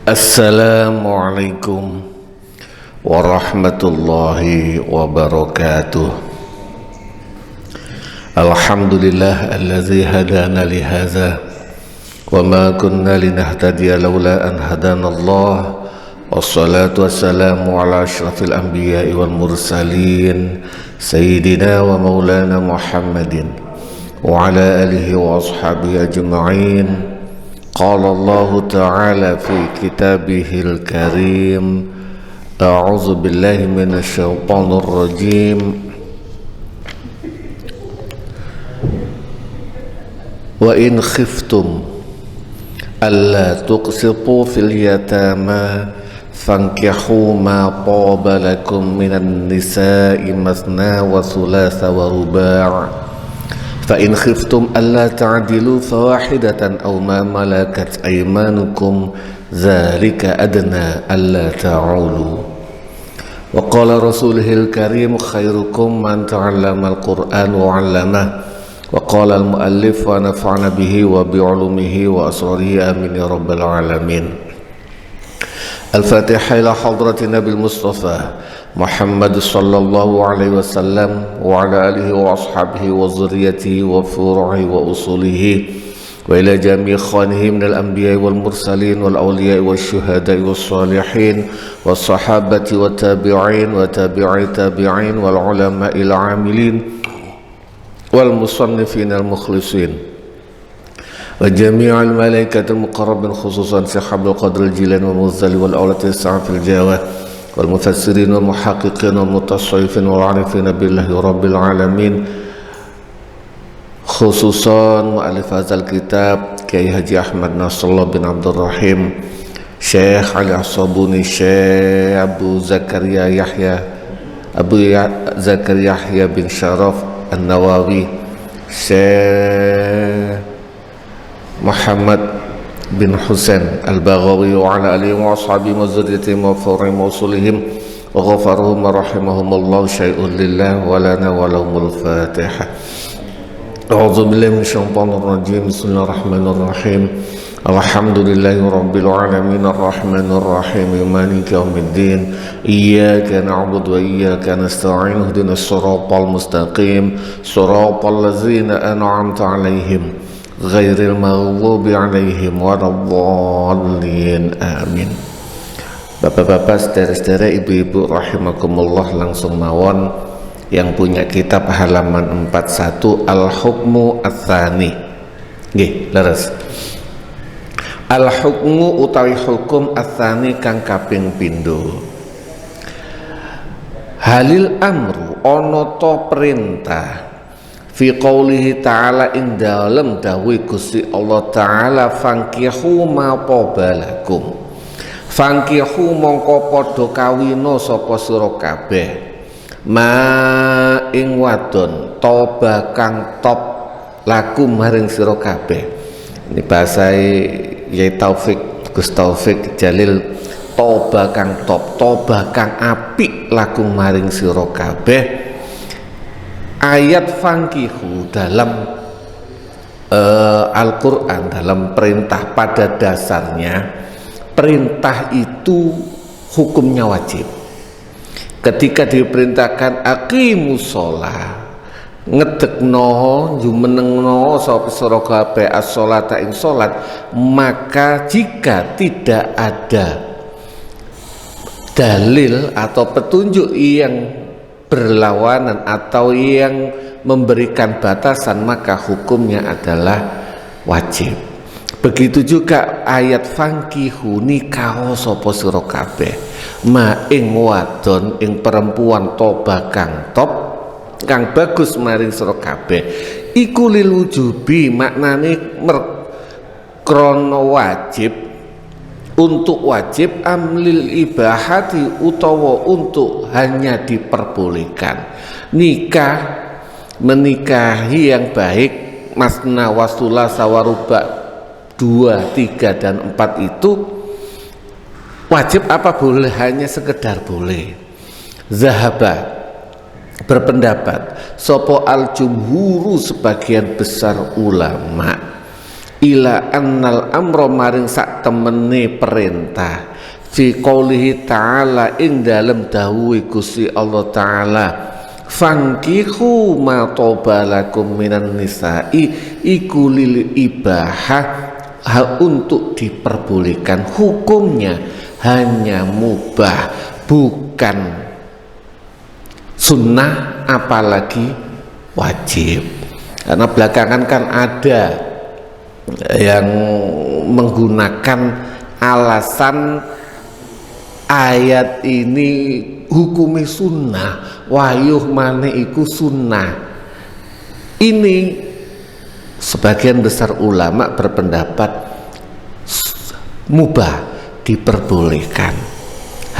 Assalamualaikum warahmatullahi wabarakatuh. Alhamdulillah allazi hadana li hadza wa ma kunna linahtadiya laula an hadana Allah. Wassalatu wassalamu ala asyrafil anbiya'i wal mursalin sayyidina wa maulana Muhammadin wa ala alihi wa ashabihi ajma'in. Qala Allah Ta'ala fi kitabihil karim, a'udzu billahi minasy syaithanir rajim. Wa in khiftum alla tuqsitu fil yatama fankihu ma taba lakum minan nisa'i mathna wa thulatha wa ruba'. Fa in khiftum alla ta'dilu fawahidatan aw ma malakat aymanukum dzalika adna alla ta'ulu. Wa qala rasulihil karim khairukum man ta'allama al-Qur'an wa 'allamahu. Wa qala al-muallif wa nafa'na bihi wa bi'ulumihi wa asrarihi amin ya rabbal alamin. Al-Fatihah ila hadratin Nabil Mustafa Muhammad sallallahu alaihi wasallam wa ala alihi wa ashabihi wa zurriyatihi wa furu'i wa usulihi wa ila jami' khanihi minal anbiya'i wal mursalin wal awliya'i wal syuhada'i was salihin was sahabati wat tabi'in wa tabi'i tabi'in wal ulama'il 'amilin wal musannifin al mukhlisin wa jami'al malaikatil muqarrabin khususan sahabul qadril jilan wa muzzali wal awlati sa'fil jawah wal mufassirin wal muhaqqiqin wal mutasawwifin wal 'arifin billahi rabbil alamin, khususan mu'allif hadzal kitab Kiai Haji Ahmad Nasrullah bin Abdul Rahim, Syekh Ali As-Sabuni, Syekh Abu Zakaria Yahya bin Syaraf An-Nawawi, Syekh Muhammad bin Husain Al-Baghawi wa ala alihi wa ashabihi wa zurriyyatihim wa furihim wa usulihim wa ghafarahum wa rahimahumullahu syai'un lillah wa lana wa lahumul Fatihah. A'udzu billahi minasyaitonir rajim. Bismillahirrahmanirrahim. Alhamdulillahi rabbil alamin arrahmanir rahim maliki yaumiddin. Iyyaka na'budu wa iyyaka nasta'in. Ihdinas siratal mustaqim. Siratal ladzina an'amta 'alaihim ghairil maghdubi 'alaihim waladdallin. Amin. Bapak-bapak, saudara-saudara, ibu-ibu rahimakumullah, langsung mawon yang punya kitab halaman 41 Al-Hukmu Ats-Tsani. Nggih, leres. Al-hukmu utawi hukum Ats-Tsani kang kaping pindho. Halil amru ana ta perintah fi qoulihi ta'ala ing dalem dawuh Gusti Allah Ta'ala fankihu ma qabalakum. Fankihu mongko padha kawina sapa sira kabeh ma ing wadon toba kang top lakum maring sira kabeh. Ini bahasa Yai Taufik, Gus Taufik Jalil. Toba kang top, toba kang apik lakum maring sira kabeh. Ayat fankihu dalam Al-Quran, dalam perintah, pada dasarnya perintah itu hukumnya wajib. Ketika diperintahkan aqimus shalah, ngedekno jumenengno sapa sira kabeh as-sholata ing salat, maka jika tidak ada dalil atau petunjuk yang berlawanan atau yang memberikan batasan, maka hukumnya adalah wajib. Begitu juga ayat fankihu nikaho sapa sira kabeh ma ing wadon ing perempuan toba kang top kang bagus maring sira kabeh iku lil wujubi, maknane krana wajib, untuk wajib, amlil ibahati utawa untuk hanya diperbolehkan. Nikah, menikahi yang baik, masna wasula sawaruba 2, 3 dan 4 itu wajib apa boleh? Hanya sekedar boleh. Zahaba berpendapat sopo al jumhuru, sebagian besar ulama ila annal amra maring sak temene perintah fi qoulihi ta'ala ing dalem dawuhe Gusti Allah taala fankihu ma tobalakum minan nisa'i iku lil ibahah untuk diperbolehkan, hukumnya hanya mubah bukan sunnah apalagi wajib. Karena belakangan kan ada yang menggunakan alasan ayat ini hukumi sunnah, wayuh mane iku sunnah. Ini sebagian besar ulama berpendapat mubah, diperbolehkan,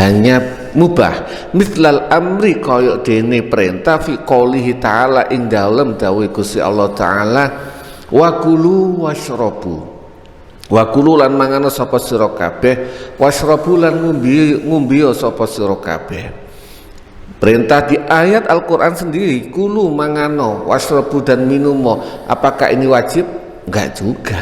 hanya mubah. Mithlal amri koyok dene perintah fi qoulihi ta'ala ing dalem dawuh Gusti Allah taala wa kulu washrabu wa kulu lan mangano sapa sira kabeh washrabu lan ngombe sapa sira kabeh. Perintah di ayat Al-Quran sendiri, kulu mangano washrabu dan minumo. Apakah ini wajib? Enggak juga.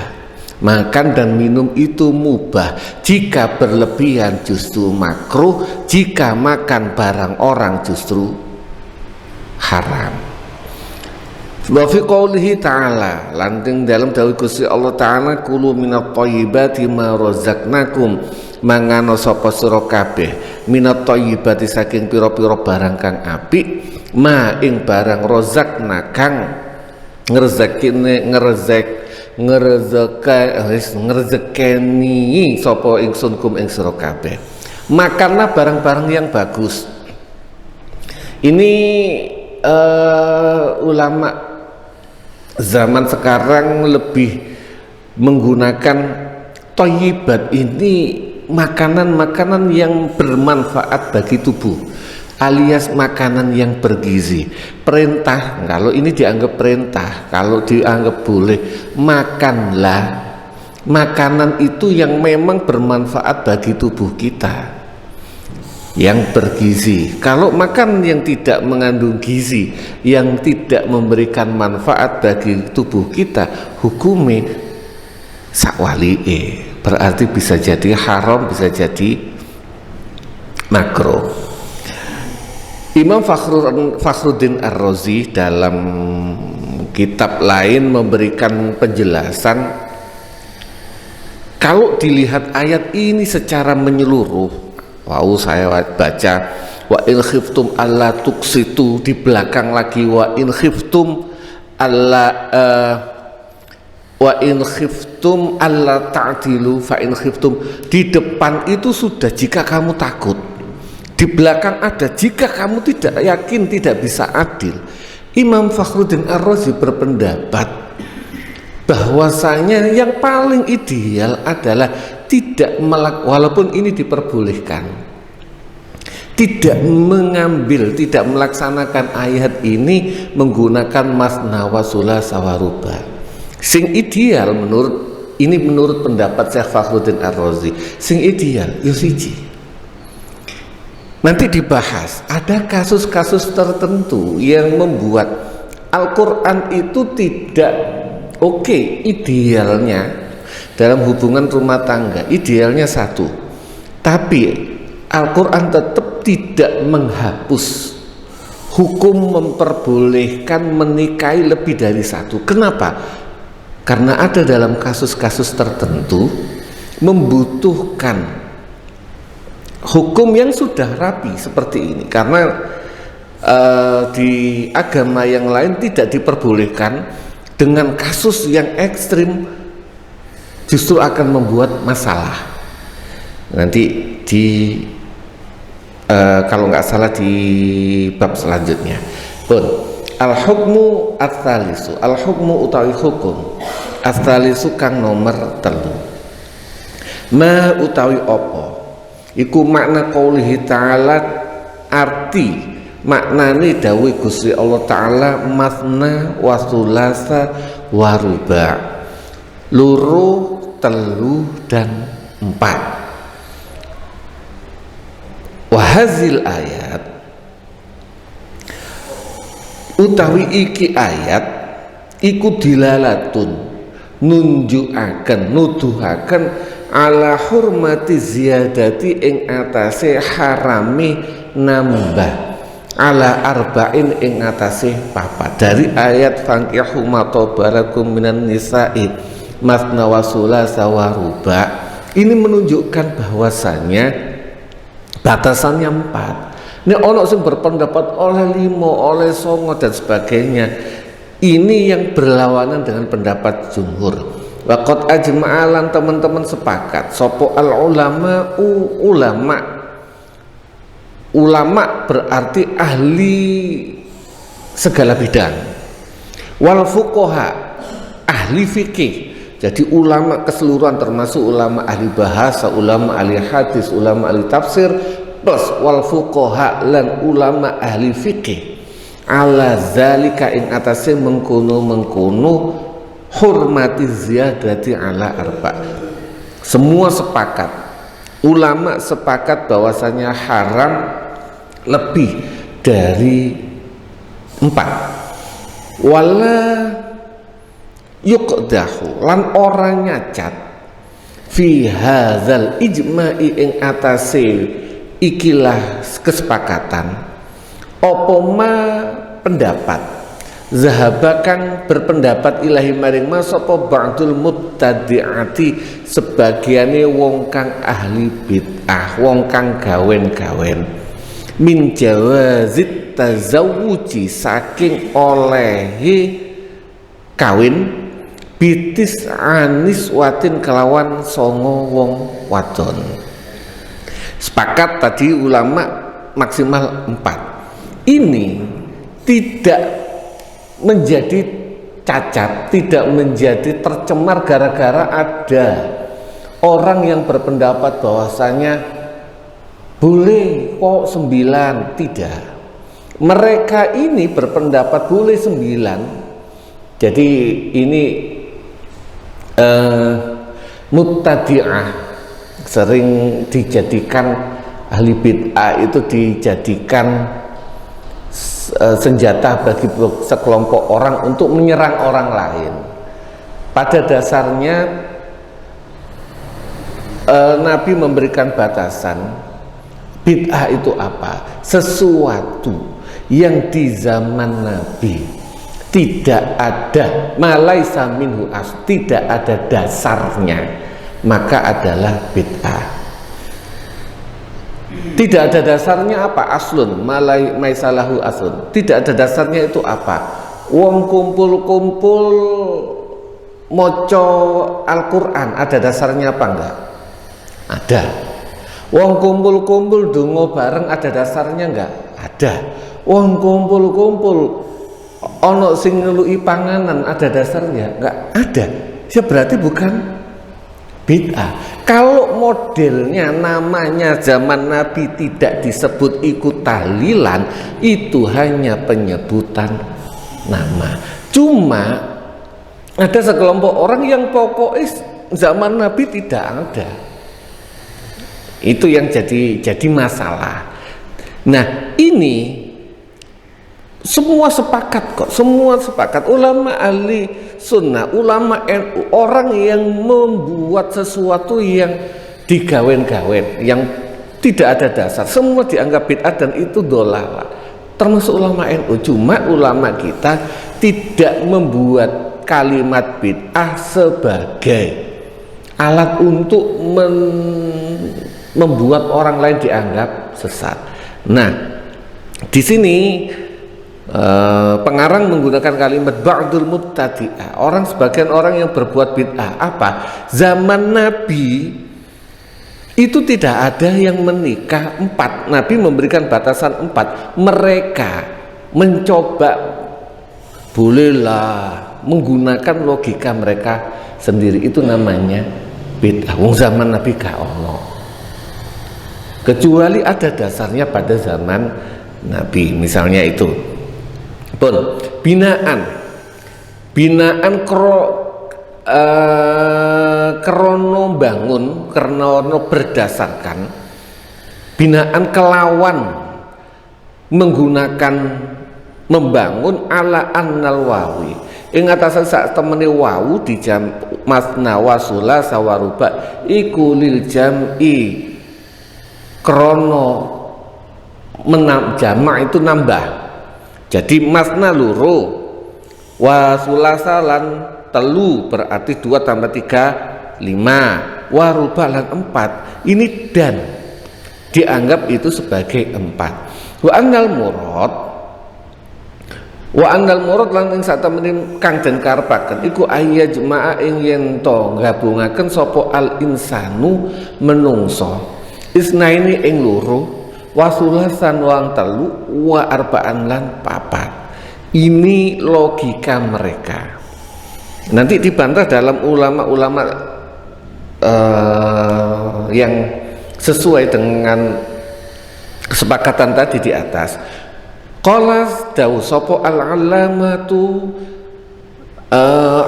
Makan dan minum itu mubah. Jika berlebihan justru makruh, jika makan barang orang justru haram. Wa fi qoulihi ta'ala lanting dalam dawuh Gusti Allah taala kulu minat thayyibati ma razaqnakum mangano sapa sira kabeh minat thayyibati saking pira-pira barang kang apik ma ing barang razaqna kang ngrezekeni sapa ingsun kum ing sira kabeh. Makanlah barang-barang yang bagus. Ini ulama zaman sekarang lebih menggunakan thayyibat ini makanan-makanan yang bermanfaat bagi tubuh, alias makanan yang bergizi. Perintah, kalau ini dianggap perintah, kalau dianggap boleh, makanlah makanan itu yang memang bermanfaat bagi tubuh kita, yang bergizi. Kalau makan yang tidak mengandung gizi, yang tidak memberikan manfaat bagi tubuh kita, hukume sakwali'e, berarti bisa jadi haram, bisa jadi makruh. Imam Fakhruddin Ar-Razi dalam kitab lain memberikan penjelasan, kalau dilihat ayat ini secara menyeluruh. Wow, saya baca wa in khiftum alla tuqsitu, di belakang lagi wa in khiftum alla wa in khiftum alla ta'dilu fa in khiftum, di depan itu sudah jika kamu takut, di belakang ada jika kamu tidak yakin tidak bisa adil. Imam Fakhruddin Ar-Razi berpendapat bahwasanya yang paling ideal adalah tidak walaupun ini diperbolehkan, tidak mengambil, tidak melaksanakan ayat ini menggunakan masna wa sulasa wa ruba. Sing ideal menurut pendapat Syekh Fakhruddin Ar-Razi, sing ideal yo siji. Nanti dibahas ada kasus-kasus tertentu yang membuat Al-Quran itu tidak oke. Idealnya dalam hubungan rumah tangga, idealnya satu, tapi Al-Quran tetap tidak menghapus hukum memperbolehkan menikahi lebih dari satu. Kenapa? Karena ada dalam kasus-kasus tertentu membutuhkan hukum yang sudah rapi seperti ini. Karena di agama yang lain tidak diperbolehkan, dengan kasus yang ekstrim justru akan membuat masalah. Nanti di kalau nggak salah di bab selanjutnya pun al-hukmu ats-tsalisu, al-hukmu utawi hukum ats-tsalisu kang nomor 3 ma utawi apa iku makna qoulihi ta'ala, arti maknane dawuh Gusti Allah taala masna wa sulasa wa ruba, loro, telu dan 4. Wahazil ayat utawi iki ayat iku dilalatun nunjukaken nuduhaken ala hurmati ziyadati ing atase harami nambah ala arba'in ing atase papat. Dari ayat fankihu ma tabarakum minan nisa'i masna wa sulasa wa ruba, ini menunjukkan bahwasanya batasannya 4. Ini ono sing berpendapat oleh 5, oleh 9 dan sebagainya. Ini yang berlawanan dengan pendapat jumhur. Waqad ajma'alan teman-teman sepakat sopo al ulama berarti ahli segala bidang, wal fuqaha ahli fikih. Jadi ulama keseluruhan termasuk ulama ahli bahasa, ulama ahli hadis, ulama ahli tafsir, plus wal fuqaha lan ulama ahli fikih ala zalika ing atase mengkono hurmati ziyadati ala arba. Semua sepakat, ulama sepakat bahwasanya haram lebih dari 4. Wala yuqdahu lan orang nyacat fi hadzal ijma'i ing atase ikilah kesepakatan apa ma pendapat zahabakan berpendapat ilahi maring sapa ba'dul mubtadi'ati sebagiane wong kang ahli bid'ah, wong kang gawen-gawen min jawazit tazawuji saking olehi kawin bitis anis watin kelawan songo wong wadon. Sepakat tadi ulama maksimal 4. Ini tidak menjadi cacat, tidak menjadi tercemar gara-gara ada orang yang berpendapat bahwasanya boleh kok 9. Tidak, mereka ini berpendapat boleh 9. Jadi ini mubtadi'ah sering dijadikan ahli bid'ah itu dijadikan senjata bagi sekelompok orang untuk menyerang orang lain. Pada dasarnya Nabi memberikan batasan. Bid'ah itu apa? Sesuatu yang di zaman Nabi tidak ada, malaisa minhu as, tidak ada dasarnya, maka adalah bid'ah. Tidak ada dasarnya apa? Aslun malai maisalahu aslun. Tidak ada dasarnya itu apa? Wong kumpul-kumpul moco Al-Quran, ada dasarnya apa enggak? Ada. Wong kumpul-kumpul donga bareng, ada dasarnya enggak? Ada. Wong kumpul-kumpul ono sing ngeluki panganan, ada dasarnya enggak? Ada. Ya berarti bukan bid'ah. Kalau modelnya namanya zaman Nabi tidak disebut ikut tahlilan, itu hanya penyebutan nama. Cuma ada sekelompok orang yang pokoknya zaman Nabi tidak ada. Itu yang jadi masalah. Nah, ini semua sepakat kok, semua sepakat. Ulama ahli sunnah, ulama NU, orang yang membuat sesuatu yang digawen-gawen, yang tidak ada dasar, semua dianggap bid'ah dan itu dolalah. Termasuk ulama NU. Cuma ulama kita tidak membuat kalimat bid'ah sebagai alat untuk membuat orang lain dianggap sesat. Nah, di sini pengarang menggunakan kalimat ba'dul mubtadi'ah, orang sebagian orang yang berbuat bid'ah. Apa? Zaman Nabi itu tidak ada yang menikah 4. Nabi memberikan batasan 4. Mereka mencoba, bolehlah menggunakan logika mereka sendiri, itu namanya bid'ah. Wong zaman Nabi gak ono, kecuali ada dasarnya pada zaman Nabi. Misalnya itu pun binaan krono bangun, krono berdasarkan, binaan kelawan menggunakan membangun ala annal wawi, ing atase sak temene wau di jam masna wa sulasa wa ruba iku lil jam'i krono jamak itu nambah. Jadi masna loro wa sulasa lan telu berarti 2 tambah 3 5 wa ruba lan 4 ini dan dianggap itu sebagai 4. Wa annal murad lan ing satemene kang den karepaken iku ayya jemaah ing yen to gabungaken sapa al insanu menungso isnaini ing loro wasulasan wang telu wa arba'an lan papat. Ini logika mereka. Nanti dibantah dalam ulama-ulama yang sesuai dengan kesepakatan tadi di atas. Qala dawu sapa al-allamatu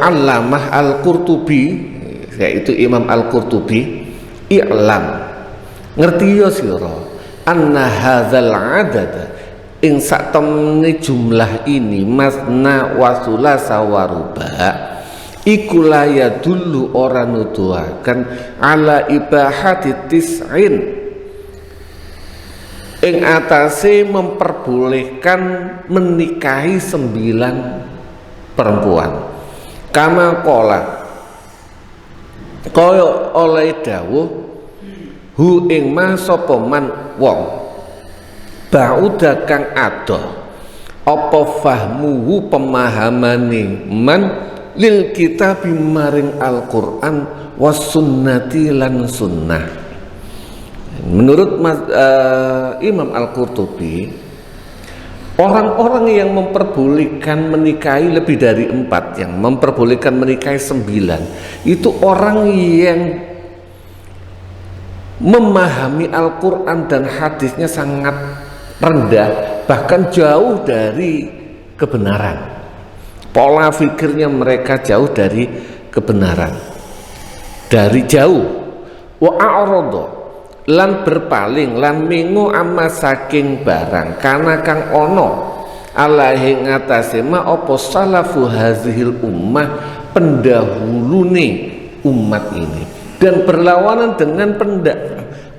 Allamah Al-Qurtubi, yaitu Imam Al-Qurtubi, i'lam ngerti ya sira anna hadzal adad ing sak temene jumlah ini masna wa sulasa wa ruba iku la yadullu ora nuduhaken ala ibahati tis'in ing atase memperbolehkan menikahi 9 perempuan. Kama kola kaya oleh dawuh hu ing ma sapa man wong bauda kang adoh apa fahmuhu pemahamane man lil kitab maring Al-Qur'an was sunnati lan sunnah. Menurut Imam Al-Qurtubi, orang-orang yang memperbolehkan menikahi lebih dari 4, yang memperbolehkan menikahi 9, itu orang yang memahami Al-Quran dan hadisnya sangat rendah, bahkan jauh dari kebenaran. Pola pikirnya mereka jauh dari kebenaran, dari jauh. Wa a'rada lan berpaling lan mingu amma saking barang kana kang ono alaihi ngatasi ma opo salafu hazihil ummah pendahulune umat ini, dan berlawanan dengan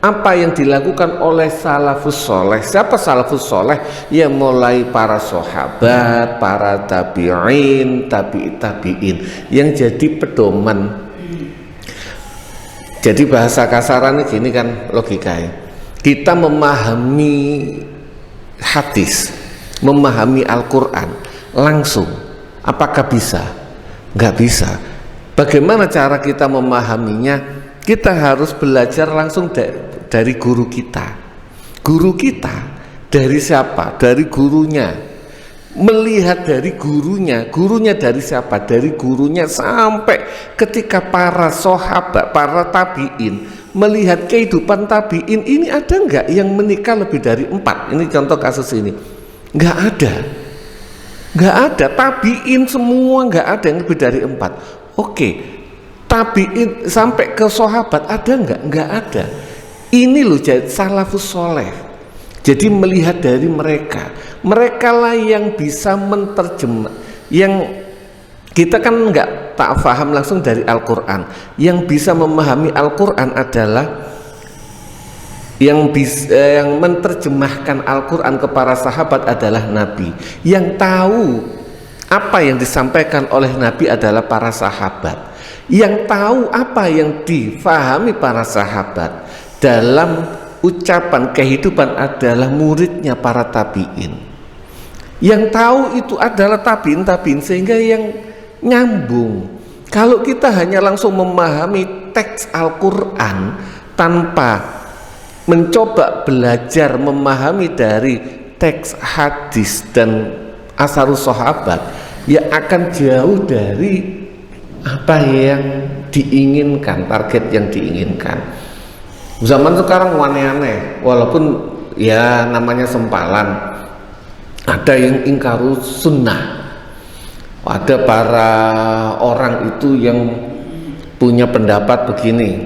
apa yang dilakukan oleh salafus soleh. Siapa salafus soleh? Ya mulai para sahabat, para tabi'in, tabi'in yang jadi pedoman. Jadi bahasa kasarannya gini kan logikanya, kita memahami hadis, memahami Al-Quran langsung, apakah bisa? Nggak bisa. Bagaimana cara kita memahaminya? Kita harus belajar langsung dari guru kita. Guru kita dari siapa? Dari gurunya. Melihat dari gurunya, gurunya dari siapa? Dari gurunya sampai ketika para sahabat, para tabiin melihat kehidupan tabiin ini, ada nggak yang menikah lebih dari 4? Ini contoh kasus ini, nggak ada, nggak ada. Tabiin semua nggak ada yang lebih dari 4. Oke, tabiin sampai ke sahabat ada nggak? Nggak ada. Ini loh jadi salafus soleh. Jadi melihat dari mereka, mereka lah yang bisa menerjemah. Yang kita kan nggak tak paham langsung dari Al-Quran. Yang bisa memahami Al-Quran adalah yang menerjemahkan Al-Quran ke para sahabat adalah Nabi. Yang tahu apa yang disampaikan oleh Nabi adalah para sahabat. Yang tahu apa yang difahami para sahabat dalam ucapan kehidupan adalah muridnya para tabiin. Yang tahu itu adalah tabiin sehingga yang nyambung. Kalau kita hanya langsung memahami teks Al-Quran tanpa mencoba belajar memahami dari teks hadis dan asarus sahabat, ya akan jauh dari apa yang diinginkan, target yang diinginkan. Zaman sekarang aneh-aneh, walaupun ya namanya sempalan. Ada yang ingkaru sunnah, ada para orang itu yang punya pendapat begini,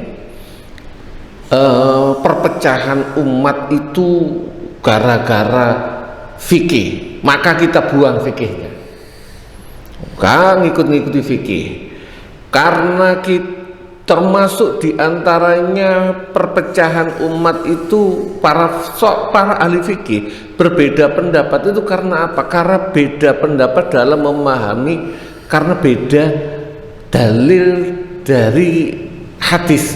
perpecahan umat itu gara-gara fikih, maka kita buang fikihnya. Gak ngikut-ngikuti fikih. Karena kita termasuk diantaranya perpecahan umat itu para ahli fikih berbeda pendapat itu karena apa? Karena beda pendapat dalam memahami, karena beda dalil dari hadis.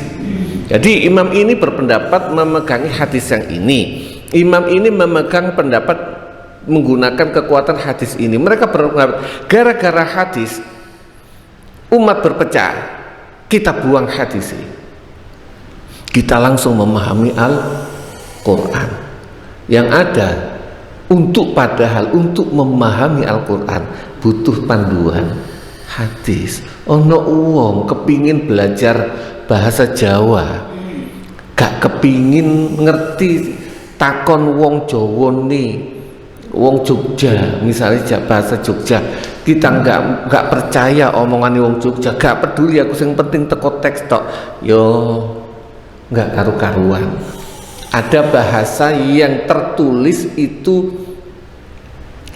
Jadi imam ini berpendapat memegangi hadis yang ini, imam ini memegang pendapat menggunakan kekuatan hadis ini. Mereka berpendapat gara-gara hadis umat berpecah, kita buang hadis ini, kita langsung memahami Al-Quran. Yang ada padahal untuk memahami Al-Quran butuh panduan hadis. Ono wong kepingin belajar bahasa Jawa, gak kepingin ngerti takon wong Jawa nih, wong Jogja misalnya bahasa Jogja, kita nggak percaya omongan wong Jogja, gak peduli aku, yang penting teko teks tok, yo nggak karu-karuan. Ada bahasa yang tertulis itu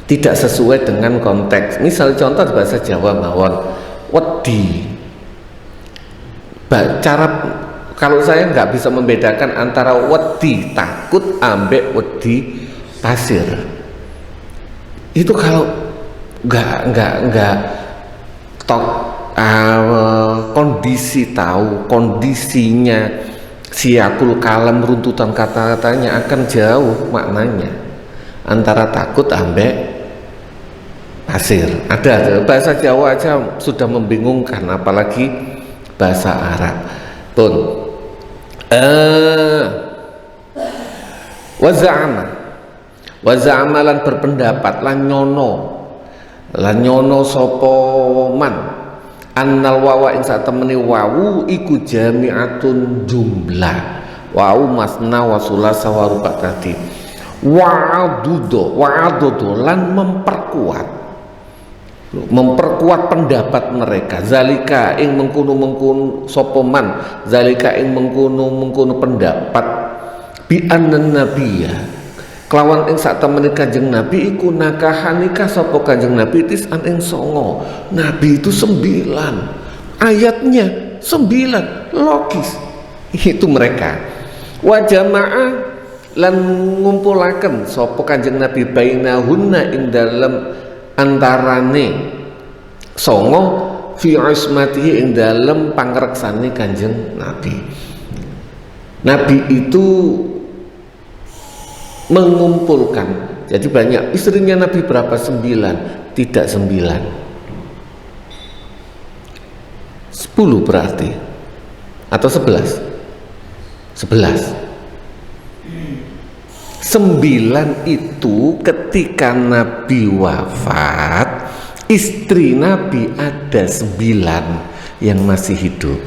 tidak sesuai dengan konteks. Misal contoh bahasa Jawa mawon, wedi. Cara kalau saya nggak bisa membedakan antara wedi takut ambek wedi pasir. Itu kalau nggak kondisi tahu kondisinya, siakul kalam, runtutan kata-katanya akan jauh maknanya antara takut ambek pasir. Ada bahasa Jawa aja sudah membingungkan, apalagi bahasa Arab pun. Waza'ama lan berpendapat lan nyono sapa man annal wawa ing satemene wawu iku jami'atun jumlah, wawu masna wa sulasa wa ruba tadi, wa'adudu lan memperkuat pendapat mereka, zalika ing mengkono sapa man, zalika ing mengkono pendapat bi annan nabiyya kelawan ing sak temene Kanjeng Nabi iku nakahanika sapa Kanjeng Nabi tisan ing 9. Nabi itu 9, ayatnya 9, logis itu mereka. Wa jamaah lan ngumpulaken sapa Kanjeng Nabi bainahunna ing dalem antarane 9 fi ismatihi ing dalem pangreksane Kanjeng Nabi. Nabi itu mengumpulkan, jadi banyak. Istrinya Nabi berapa? 9? Tidak 9, 10 berarti, atau 11? 9 itu ketika Nabi wafat, istri Nabi ada 9 yang masih hidup,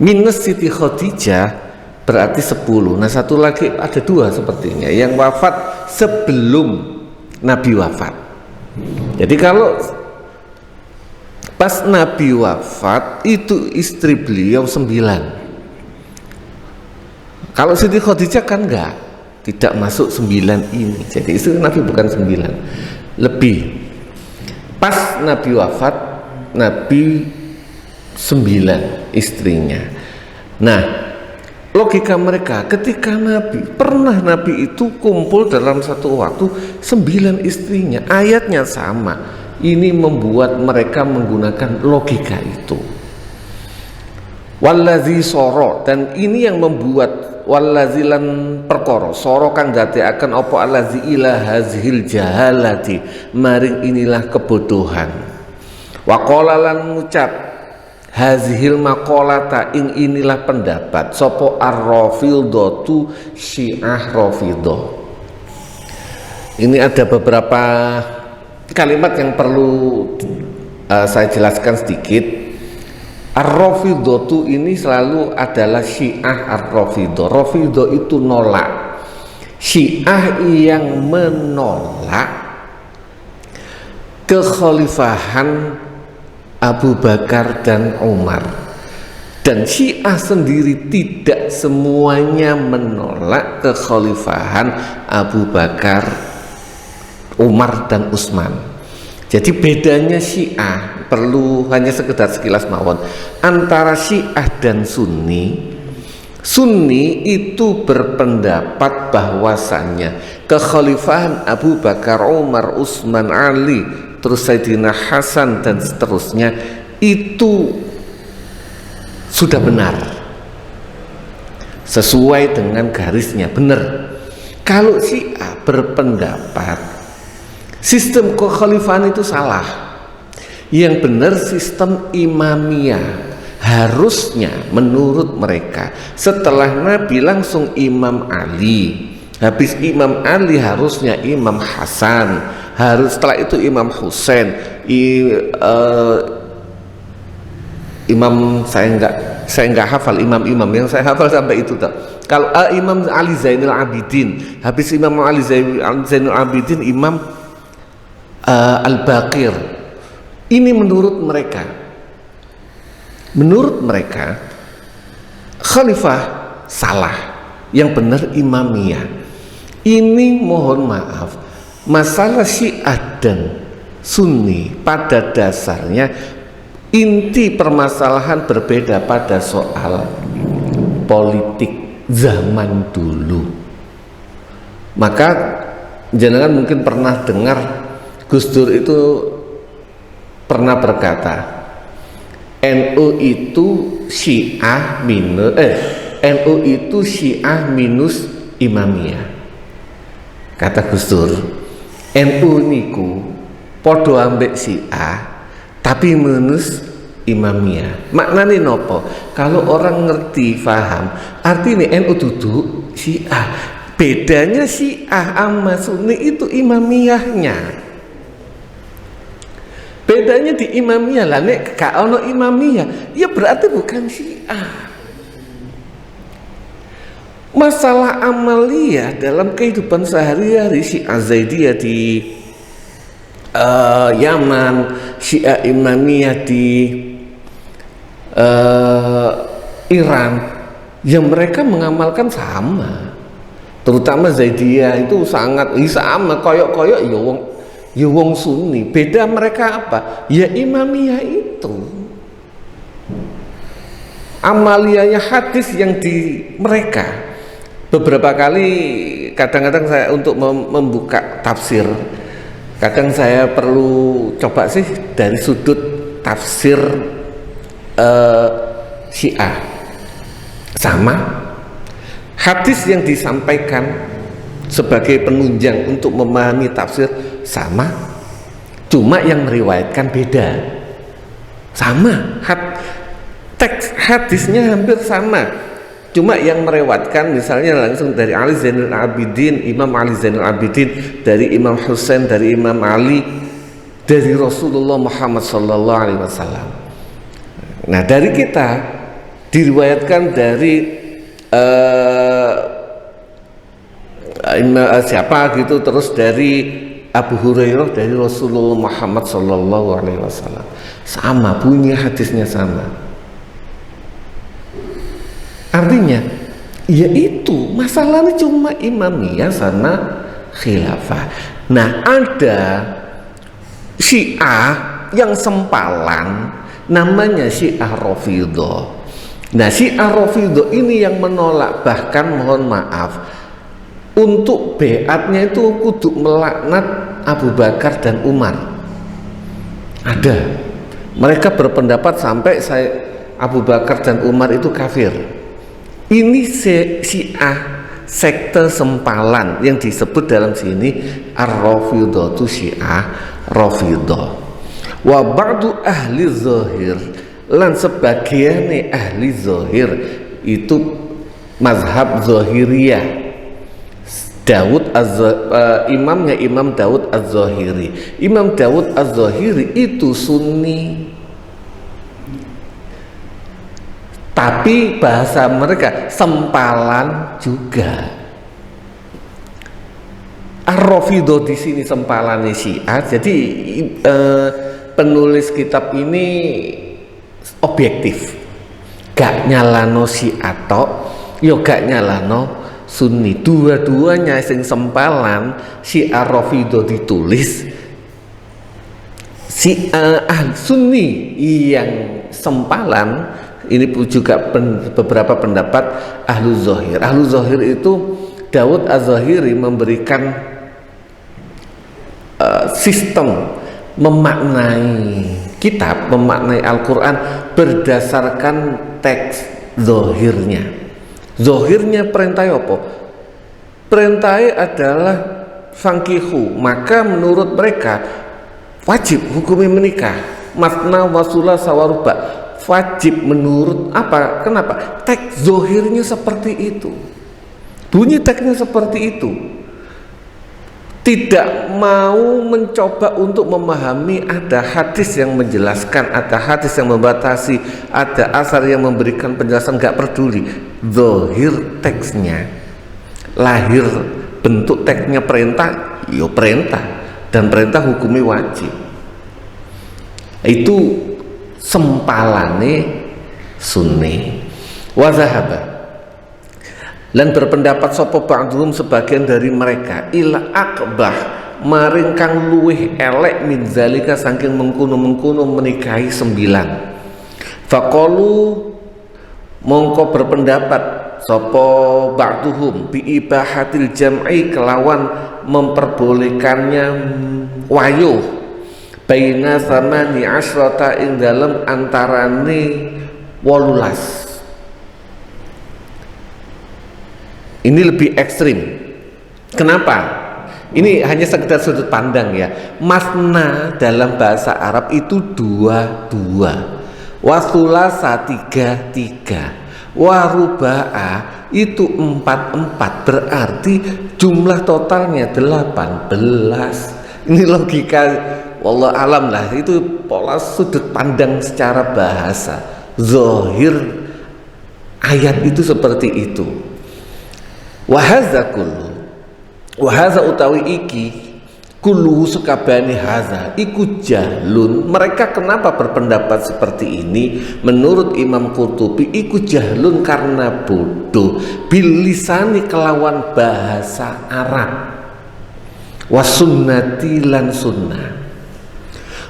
minus Siti Khadijah berarti 10. Nah satu lagi ada 2 sepertinya yang wafat sebelum Nabi wafat. Jadi kalau pas Nabi wafat itu istri beliau 9. Kalau Siti Khadijah kan tidak masuk 9 ini. Jadi istri Nabi bukan 9, lebih. Pas Nabi wafat, Nabi 9 istrinya. Nah, logika mereka ketika Nabi itu kumpul dalam satu waktu 9 istrinya, ayatnya sama. Ini membuat mereka menggunakan logika itu. Wallazi soro, dan ini yang membuat wallazi lan perkara soro kang dadekaken apa allazi ila hazhil jahalati, maring inilah kebodohan. Wa qala lan ngucap hazhil maqalata ing inilah pendapat sapa ar-rafidhatu Syiah Rafidhah. Ini ada beberapa kalimat yang perlu saya jelaskan sedikit. Ar-Rafidhatu ini selalu adalah Syiah ar-Rafidhah. Rafidhah itu nolak, Syiah yang menolak kekhalifahan Abu Bakar dan Umar. Dan Syiah sendiri tidak semuanya menolak kekhalifahan Abu Bakar, Umar dan Utsman. Jadi bedanya Syiah, perlu hanya sekedar sekilas mawon, antara Syiah dan Sunni. Sunni itu berpendapat bahwasannya kekhalifahan Abu Bakar, Umar, Utsman, Ali, terus Sayyidina Hasan dan seterusnya itu sudah benar, sesuai dengan garisnya, benar. Kalau Syiah berpendapat sistem kekhalifahan itu salah, yang benar sistem imamiyah. Harusnya menurut mereka setelah Nabi langsung Imam Ali, habis Imam Ali harusnya Imam Hasan, setelah itu Imam Husain, Imam saya nggak hafal imam-imam, yang saya hafal sampai itu tak. Kalau Imam Ali Zainul Abidin, habis Imam Ali Zainul Abidin Imam Al-Baqir. Ini menurut mereka. Menurut mereka khalifah salah, yang benar imamiyah. Ini mohon maaf, masalah Syiah dan Sunni pada dasarnya inti permasalahan berbeda pada soal politik zaman dulu. Maka jenengan mungkin pernah dengar Gus Dur itu pernah berkata, NU itu Syiah minus imamiyah. Kata Gus Dur, NU niku podo ambek Syiah tapi minus imamiyah. Maknane nopo? Kalau orang ngerti paham, artinya NU duduk Syiah. Bedanya Syiah sama Sunni itu imamiyahnya. Bedanya di imamiyah lah, nek gak ono imamiyah ya berarti bukan Syiah. Masalah amaliyah dalam kehidupan sehari-hari, Syiah Zaidiyah di Yaman, Syiah Imamiyah di Iran, yang mereka mengamalkan sama. Terutama Zaidiyah itu sangat sama, koyok-koyok ya wong Sunni. Beda mereka apa? Ya imamiyah itu, amaliyahnya hadis yang di mereka. Beberapa kali kadang-kadang saya untuk membuka tafsir, kadang saya perlu coba sih dari sudut tafsir Syiah, sama hadis yang disampaikan sebagai penunjang untuk memahami tafsir sama, cuma yang meriwayatkan beda. Sama, teks hadisnya hampir sama, cuma yang merewatkan misalnya langsung dari Ali Zainul Abidin, Imam Ali Zainul Abidin, dari Imam Husain, dari Imam Ali, dari Rasulullah Muhammad Sallallahu Alaihi Wasallam. Nah, dari kita diriwayatkan dari siapa gitu, terus dari Abu Hurairah, dari Rasulullah Muhammad Sallallahu Alaihi Wasallam, sama, bunyi hadisnya sama. Artinya yaitu masalahnya cuma imamiyah sama khilafah. Nah, ada Syiah yang sempalan namanya Syiah Rafidhah. Nah, Syiah Rafidhah ini yang menolak, bahkan mohon maaf, untuk beatnya itu kudu melaknat Abu Bakar dan Umar. Ada, mereka berpendapat sampai Abu Bakar dan Umar itu kafir. Ini Syiah, sekte sempalan yang disebut dalam sini Ar-Rafidhah, itu Syiah Rafidhah. Wa ba'du ahli zahir, lan sebagian ahli zahir itu mazhab Zahiriyah. Imamnya Imam Daud Az-Zahiri. Imam Daud Az-Zahiri itu Sunni, tapi bahasa mereka sempalan juga. Ar-Rafidhah di sini sempalannya Syiah. Jadi penulis kitab ini objektif, gak nyalano Syiah tok, yo gak nyalano Sunni. Dua-duanya sing sempalan Syiah Rafidhah ditulis ahli sunni yang sempalan ini juga beberapa pendapat ahlu zahir. Ahlu zahir itu Daud Az-Zahiri memberikan sistem memaknai kitab, memaknai Al-Quran berdasarkan teks zahirnya. Zahirnya perintah apa? Perintah adalah fangkihu, maka menurut mereka wajib hukumnya menikah, masna wasula sawaruba, wajib menurut apa? Kenapa? Teks zahirnya seperti itu, bunyi teksnya seperti itu. Tidak mau mencoba untuk memahami, ada hadis yang menjelaskan, ada hadis yang membatasi, ada asar yang memberikan penjelasan, gak peduli. Zahir teksnya, lahir bentuk teksnya perintah, yo perintah, dan perintah hukumnya wajib. Itu sempalane sunni. Wa zahaba, lan berpendapat sapa ba'dhum sebagian dari mereka ila akbah maring kang luweh elek min zalika saking mengkono-mengkono menikahi 9. Faqalu mongko berpendapat sapa ba'dhum bi ibahatil jam'i kelawan memperbolehkannya wayuh baina samani asrata ing dalem antarane 18. Ini lebih ekstrim. Kenapa? Ini hanya sekedar sudut pandang ya. Masna dalam bahasa Arab itu 2, wasulasa 3, waruba'a itu 4, berarti jumlah totalnya 18. Ini logika wallah alam lah, itu pola sudut pandang secara bahasa. Zahir ayat itu seperti itu. Wahaza utawi iki kullu sekabani haza iku jahlun. Mereka kenapa berpendapat seperti ini? Menurut Imam Qurtubi iku jahlun karena bodoh bilisani kelawan bahasa Arab wasunnati lan sunnah.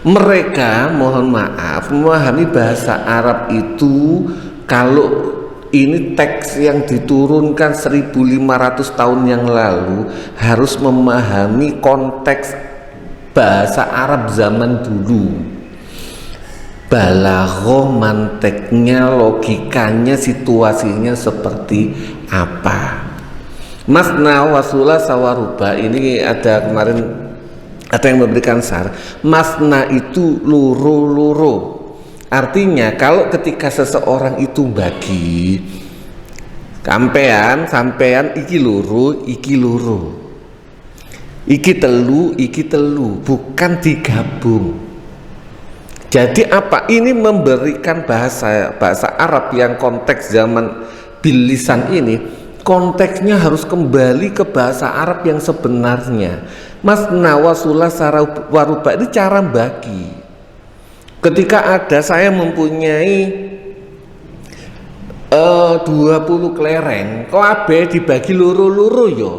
Mereka mohon maaf memahami bahasa Arab itu kalau ini teks yang diturunkan 1500 tahun yang lalu, harus memahami konteks bahasa Arab zaman dulu, balaghah manteknya, logikanya, situasinya seperti apa. Masna wasula sawaruba ini ada kemarin ada yang memberikan sar. Masna itu loro-loro. Artinya kalau ketika seseorang itu bagi sampean iki loro, iki telu, bukan digabung. Jadi apa? Ini memberikan bahasa Arab yang konteks zaman bilisan ini, konteksnya harus kembali ke bahasa Arab yang sebenarnya. Masna wasula sawaruba ini cara bagi. Ketika ada saya mempunyai 20 kelereng, kabeh dibagi loro-loro yo.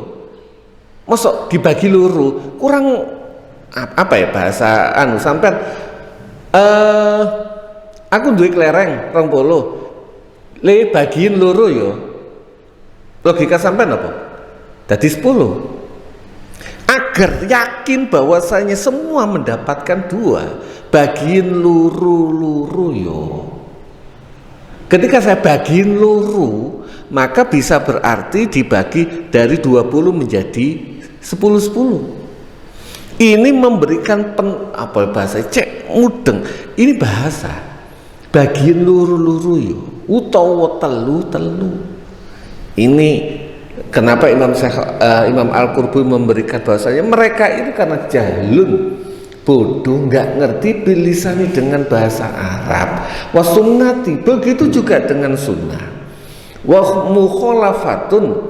Mosok dibagi loro, kurang apa ya bahasa sampean aku duwe kelereng 20. Le bagiin loro yo. Logika sampean apa? Dadi 10. Agar yakin bahwasanya semua mendapatkan 2, bagiin luru yo. Ketika saya bagiin luru, maka bisa berarti dibagi dari 20 menjadi 10. Ini memberikan apa bahasa cek mudeng. Ini bahasa bagiin luru yo utawa telu. Ini kenapa Imam Al-Qurtubi memberikan bahasanya mereka itu karena jahlun, bodoh, nggak ngerti bilisani dengan bahasa Arab. Wasunnati, begitu juga dengan sunnah. Wa mukhalafatun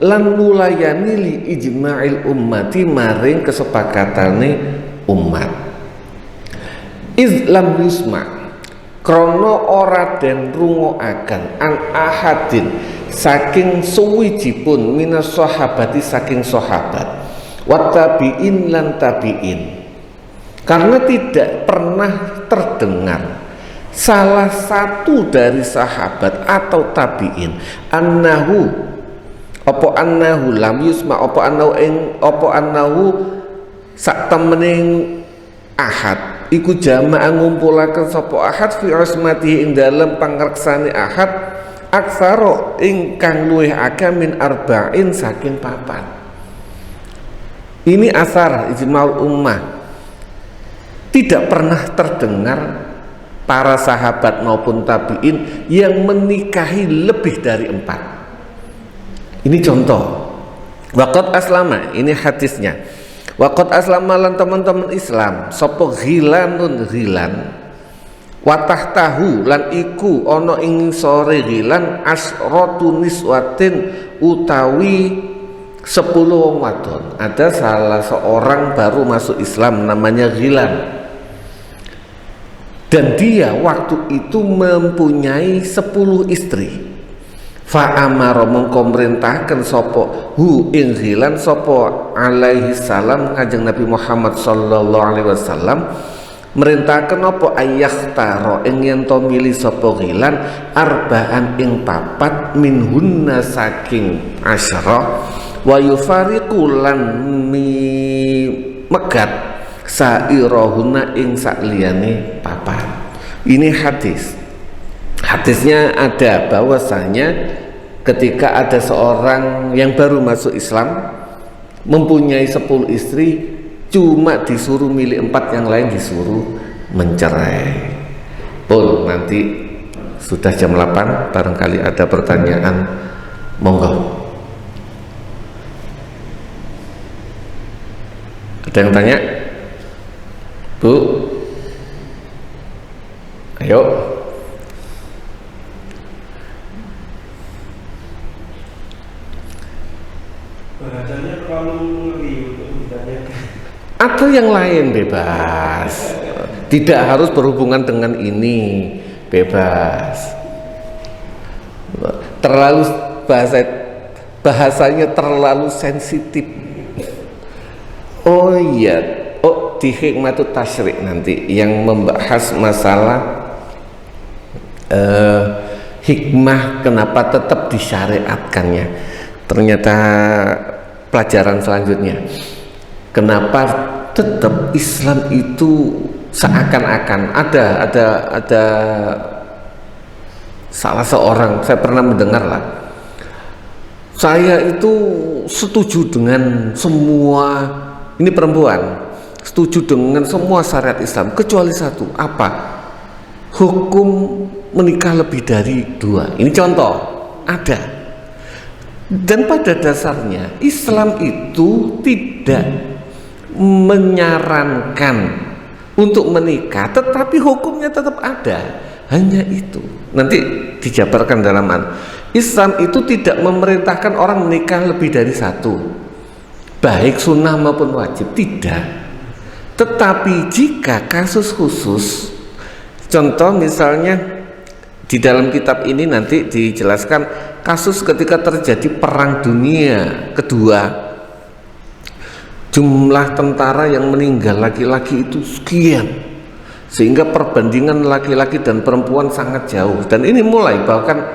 lan mulayani li ijma'il ummati maring kesepakatane umat. Islam yusma krono ora den rungoaken an ahadin saking suwijipun minas sahabati saking sahabat wa tabi'in lan tabi'in. Karena tidak pernah terdengar salah satu dari sahabat atau tabi'in annahu lam yusma annahu sak temening ahad iku jamaah ngumpulaken sapa ahad fi asmati ing dalem pangreksane ahad aksara ingkang luwih akeh min arba'in saking papat. Ini asar ijma'ul ummah. Tidak pernah terdengar para sahabat maupun tabi'in yang menikahi lebih dari 4. Ini contoh. Waqad aslama, ini hadisnya. Waqad aslama lan teman-teman Islam sapa ghilanun ghilan watah tahu lan iku ana ing sore ghilan asratu niswatin utawi 10 wong wadon. Ada salah seorang baru masuk Islam namanya Ghilan. Dan dia waktu itu mempunyai 10 istri. Fa'amara mengko merintahkan sapa hu ing Ghilan sapa alaihi salam Kanjeng Nabi Muhammad sallallahu alaihi wasallam merintahkan apa ayyahtara ing yen to milih sapa Ghilan arba'an ing 4 minhunna saking asyara wa yufariqu lan megat sairahuna ing sakliyane papat. Ini hadis. Hadisnya ada bahwasanya ketika ada seorang yang baru masuk Islam mempunyai 10 istri, cuma disuruh milih 4, yang lain disuruh mencerai. Pun nanti sudah jam 8, barangkali ada pertanyaan, monggo. Ada yang tanya? Bu, ayo. Bahasanya terlalu ngeri untuk ditanyakan. Atau yang lain bebas. Tidak harus berhubungan dengan ini, bebas. Terlalu bahasanya terlalu sensitif. Oh iya. Oh, di hikmatut tasyrik nanti yang membahas masalah hikmah kenapa tetap disyariatkannya. Ternyata pelajaran selanjutnya, kenapa tetap Islam itu seakan-akan ada salah seorang, saya pernah mendengar lah, saya itu setuju dengan semua, ini perempuan, setuju dengan semua syariat Islam kecuali satu, apa? Hukum menikah lebih dari 2. Ini contoh, ada. Dan pada dasarnya Islam itu tidak menyarankan untuk menikah, tetapi hukumnya tetap ada. Hanya itu. Nanti dijabarkan dalam Islam itu tidak memerintahkan orang menikah lebih dari 1, baik sunnah maupun wajib, tidak. Tetapi jika kasus khusus, contoh misalnya di dalam kitab ini nanti dijelaskan kasus ketika terjadi perang dunia kedua, jumlah tentara yang meninggal laki-laki itu sekian, sehingga perbandingan laki-laki dan perempuan sangat jauh. Dan ini mulai bahkan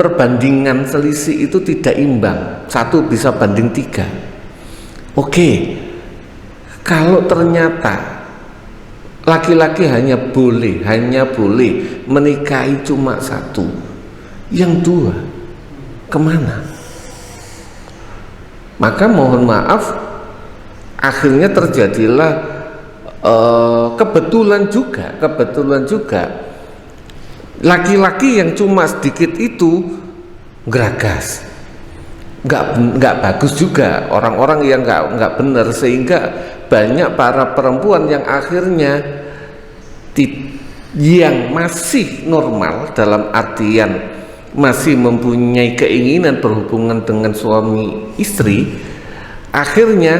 perbandingan selisih itu tidak imbang, 1 bisa banding 3. Oke, kalau ternyata laki-laki hanya boleh menikahi cuma 1, yang 2 kemana? Maka mohon maaf, akhirnya terjadilah kebetulan juga laki-laki yang cuma sedikit itu geragas, nggak bagus juga, orang-orang yang nggak benar, sehingga banyak para perempuan yang akhirnya yang masih normal dalam artian masih mempunyai keinginan berhubungan dengan suami istri, akhirnya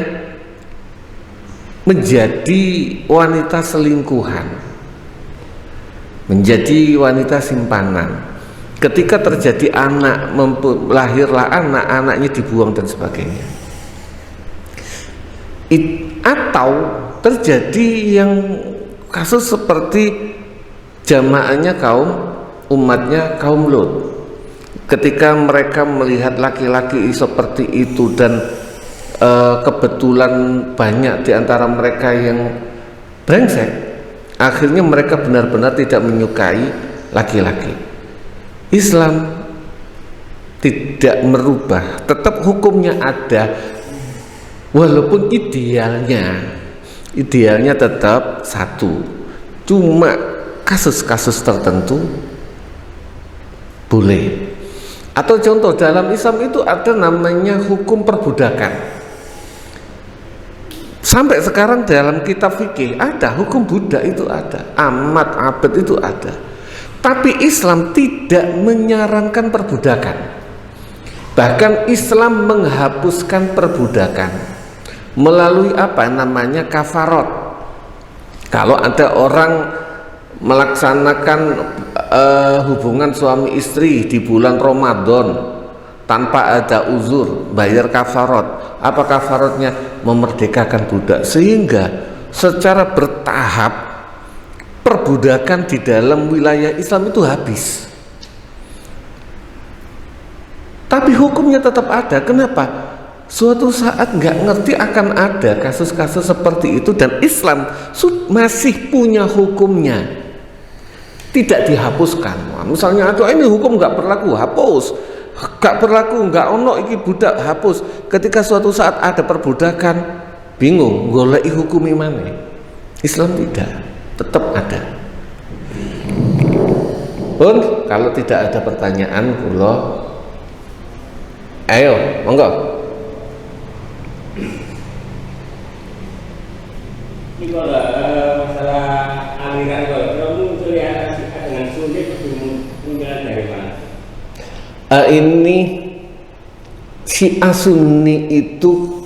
menjadi wanita selingkuhan, menjadi wanita simpanan. Ketika terjadi anak, lahirlah anak, anaknya dibuang dan sebagainya. Atau terjadi yang kasus seperti jamaahnya umatnya kaum Lut, ketika mereka melihat laki-laki seperti itu dan kebetulan banyak di antara mereka yang brengsek, akhirnya mereka benar-benar tidak menyukai laki-laki. Islam tidak merubah, tetap hukumnya ada, walaupun idealnya tetap satu, cuma kasus-kasus tertentu boleh. Atau contoh dalam Islam itu ada namanya hukum perbudakan. Sampai sekarang dalam kitab fikih ada hukum budak, itu ada, amat abad itu ada. Tapi Islam tidak menyarankan perbudakan. Bahkan Islam menghapuskan perbudakan melalui apa namanya kafarat. Kalau ada orang melaksanakan hubungan suami istri di bulan Ramadan tanpa ada uzur, bayar kafarat. Apa kafaratnya? Memerdekakan budak. Sehingga secara bertahap perbudakan di dalam wilayah Islam itu habis. Tapi hukumnya tetap ada. Kenapa? Suatu saat nggak ngerti akan ada kasus-kasus seperti itu, dan Islam masih punya hukumnya, tidak dihapuskan. Wah, misalnya atau ini hukum nggak berlaku, hapus. Nggak berlaku, nggak ono iki budak, hapus. Ketika suatu saat ada perbudakan, bingung goleki hukum mana? Islam tidak, tetap ada. Pun kalau tidak ada pertanyaan, ayo, monggo. Ini kalau masalah aliran kalau muncul ya dengan sulit munculnya dari mana? Ini Syiah Sunni itu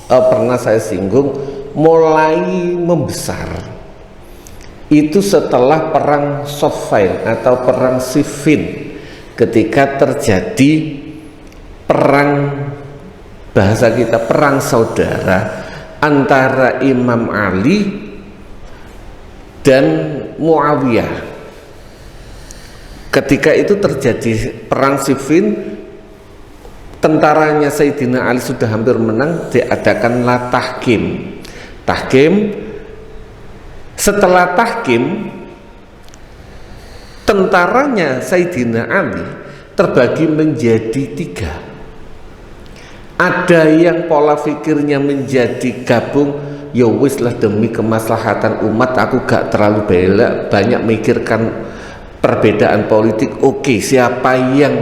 pernah saya singgung, mulai membesar itu setelah perang Siffin atau perang Siffin, ketika terjadi perang, bahasa kita perang saudara antara Imam Ali dan Muawiyah. Ketika itu terjadi perang Siffin, tentaranya Sayyidina Ali sudah hampir menang, diadakanlah tahkim. Setelah tahkim, tentaranya Sayyidina Ali terbagi menjadi 3. Ada yang pola pikirnya menjadi gabung, ya wis lah demi kemaslahatan umat aku gak terlalu banyak mikirkan perbedaan politik. Oke, siapa yang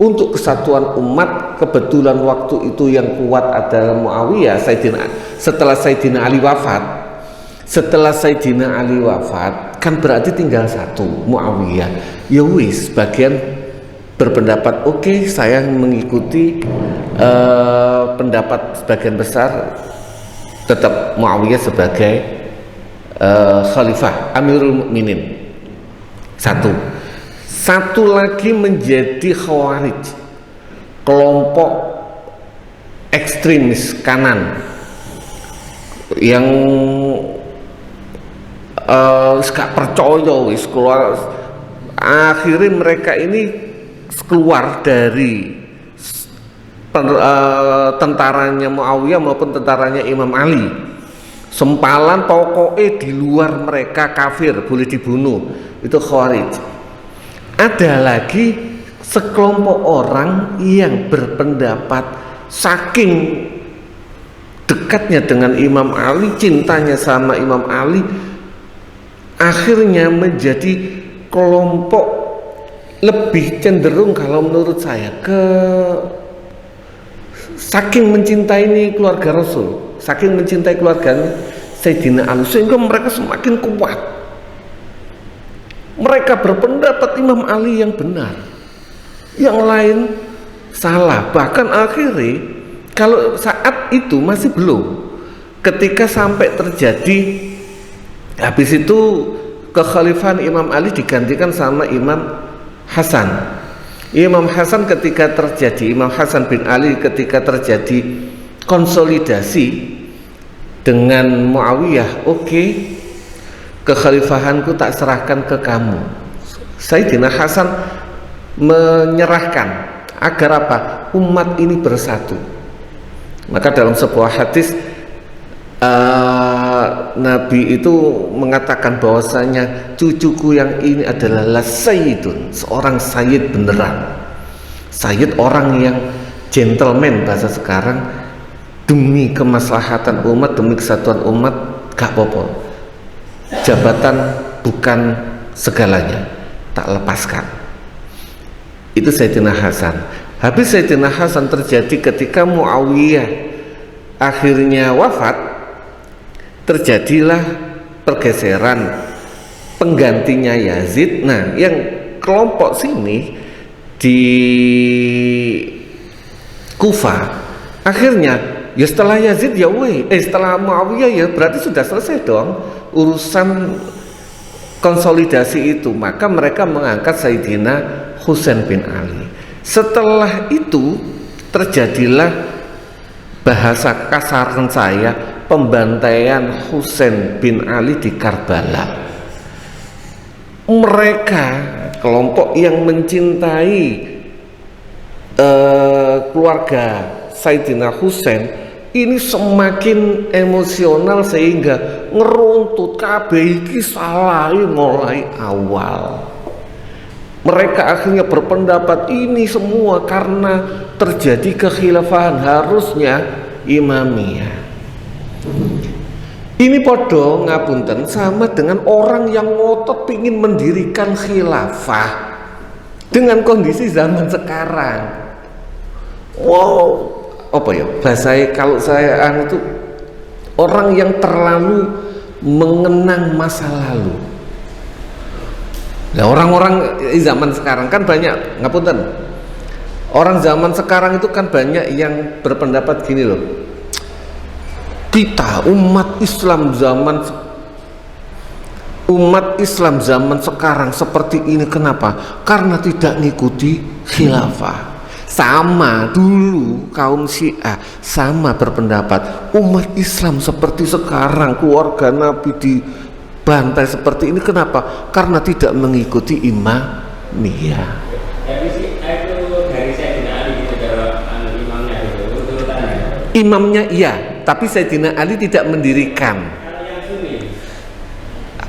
untuk kesatuan umat, kebetulan waktu itu yang kuat adalah Muawiyah. Setelah Sayyidina Ali wafat, kan berarti tinggal satu, Muawiyah. Ya wis, bagian berpendapat oke, saya mengikuti pendapat sebagian besar, tetap Muawiyah sebagai khalifah Amirul Mukminin. Satu lagi menjadi Khawarij, kelompok ekstremis kanan yang gak percaya wis keluar. Akhirnya mereka ini keluar dari tentaranya Muawiyah maupun tentaranya Imam Ali. Sempalan pokoknya di luar mereka kafir, boleh dibunuh. Itu Khawarij. Ada lagi sekelompok orang yang berpendapat saking dekatnya dengan Imam Ali, cintanya sama Imam Ali, akhirnya menjadi kelompok lebih cenderung, kalau menurut saya, ke saking mencintai ini keluarga Rasul, saking mencintai keluarganya Sayyidina Ali, sehingga mereka semakin kuat. Mereka berpendapat Imam Ali yang benar, yang lain salah. Bahkan akhirnya kalau saat itu masih belum, ketika sampai terjadi, habis itu kekhalifahan Imam Ali digantikan sama Imam Hasan. Imam Hasan ketika terjadi, Imam Hasan bin Ali ketika terjadi konsolidasi, dengan Muawiyah, oke, kekhalifahanku tak serahkan ke kamu. Sayyidina Hasan menyerahkan agar apa? Umat ini bersatu. Maka dalam sebuah hadis Nabi itu mengatakan bahwasanya cucuku yang ini adalah sayyidun, seorang sayyid beneran. Sayyid orang yang gentleman bahasa sekarang, demi kemaslahatan umat, demi kesatuan umat, gak apa-apa. Jabatan bukan segalanya, tak lepaskan. Itu Sayyidina Hasan. Habis Sayyidina Hasan terjadi ketika Muawiyah akhirnya wafat, terjadilah pergeseran penggantinya Yazid. Nah, yang kelompok sini di Kufah akhirnya ya setelah Yazid ya setelah Muawiyah ya berarti sudah selesai dong urusan konsolidasi itu. Maka mereka mengangkat Sayyidina Husain bin Ali. Setelah itu terjadilah, bahasa kasaran saya, pembantaian Husain bin Ali di Karbala. Mereka kelompok yang mencintai keluarga Sayyidina Husain ini semakin emosional sehingga ngeruntut kabeh iki salah mulai awal. Mereka akhirnya berpendapat ini semua karena terjadi kekhilafahan, harusnya imamiyah. Ini podo ngapunten sama dengan orang yang ngotot ingin mendirikan khilafah dengan kondisi zaman sekarang. Wow, apa ya bahasa kalau saya itu orang yang terlalu mengenang masa lalu. Nah, orang-orang zaman sekarang kan banyak, ngapunten, orang zaman sekarang itu kan banyak yang berpendapat gini loh, kita umat Islam zaman sekarang seperti ini, kenapa? Karena tidak ngikuti khilafah. Sama dulu kaum Syiah sama berpendapat, umat Islam seperti sekarang, keluarga Nabi dibantai seperti ini, kenapa? Karena tidak mengikuti imamiyah. Jadi Syiah itu dari Sayyidina Ali gitu, dari imamnya itu urutannya. Imamnya iya, tapi Sayyidina Ali tidak mendirikan. Kalau yang Sunni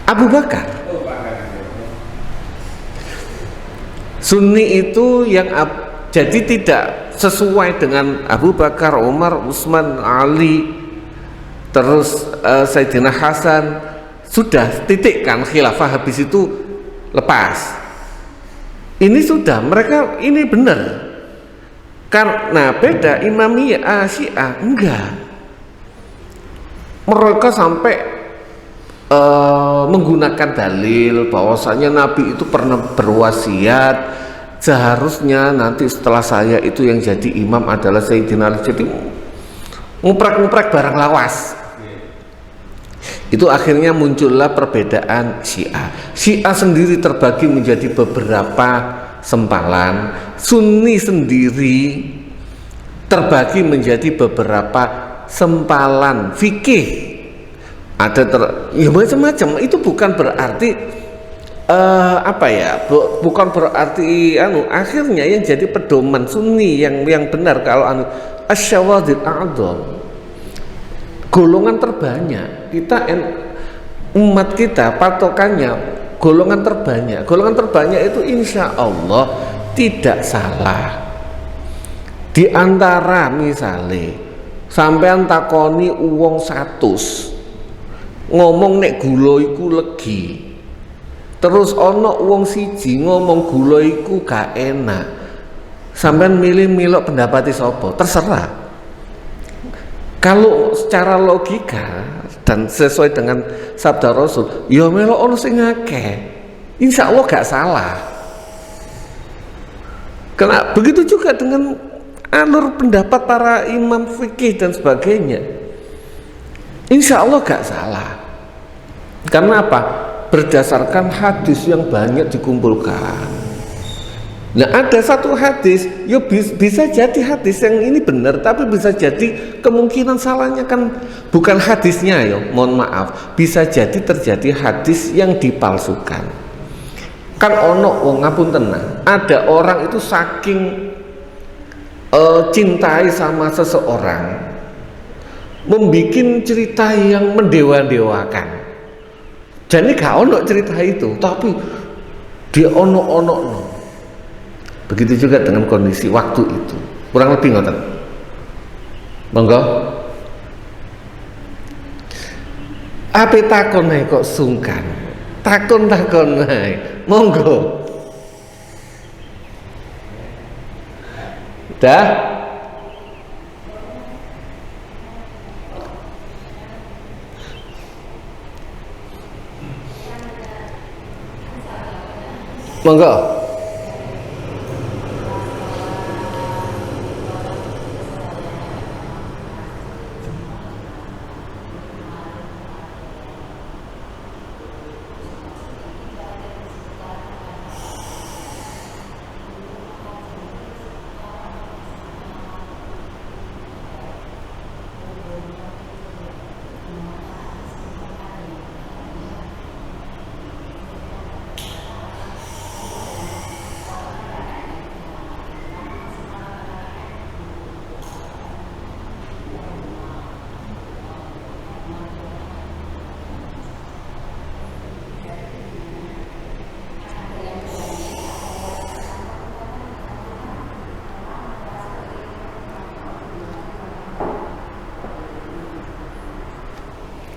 Abu Bakar. oh Bakar. Sunni itu yang jadi tidak sesuai dengan Abu Bakar, Umar, Utsman, Ali, terus Sayyidina Hasan, sudah titik kan khilafah, habis itu lepas. Ini sudah mereka ini benar. Karena beda imamiyah Syiah enggak. Mereka sampai menggunakan dalil bahwasanya Nabi itu pernah berwasiat seharusnya nanti setelah saya itu yang jadi imam adalah Sayyidina Ali. Jadi nguprek-nguprek barang lawas. Itu akhirnya muncullah perbedaan Syiah. Syiah sendiri terbagi menjadi beberapa sempalan. Sunni sendiri terbagi menjadi beberapa sempalan. Fikih ada ya macam-macam. Itu bukan berarti bukan berarti akhirnya yang jadi pedoman Sunni yang benar kalau asyawadil a'dham, golongan terbanyak kita umat kita patokannya golongan terbanyak itu insya Allah tidak salah. Di antara misalnya sampean takoni uwong 100 ngomong nek gula iku legi, terus ono wong siji ngomong gula iku gak enak, sampean milih pendapati sapa? Terserah. Kalau secara logika dan sesuai dengan sabda Rasul, ya melok ono sing akeh, insya Allah gak salah. Karena begitu juga dengan alur pendapat para imam fikih dan sebagainya, insya Allah gak salah. Karena apa? Berdasarkan hadis yang banyak dikumpulkan. Nah ada satu hadis, ya bisa jadi hadis yang ini benar, tapi bisa jadi kemungkinan salahnya kan bukan hadisnya ya, mohon maaf, bisa jadi terjadi hadis yang dipalsukan. Kan ono wong ngapunten, ada orang itu saking cintai sama seseorang, membikin cerita yang mendewa-dewakan. Jadi gak ono cerita itu, tapi dia ono. Begitu juga dengan kondisi waktu itu, kurang lebih ngoten. Monggo. Apa takon ae kok sungkan? Takon ae. Monggo. Dah. Monggo.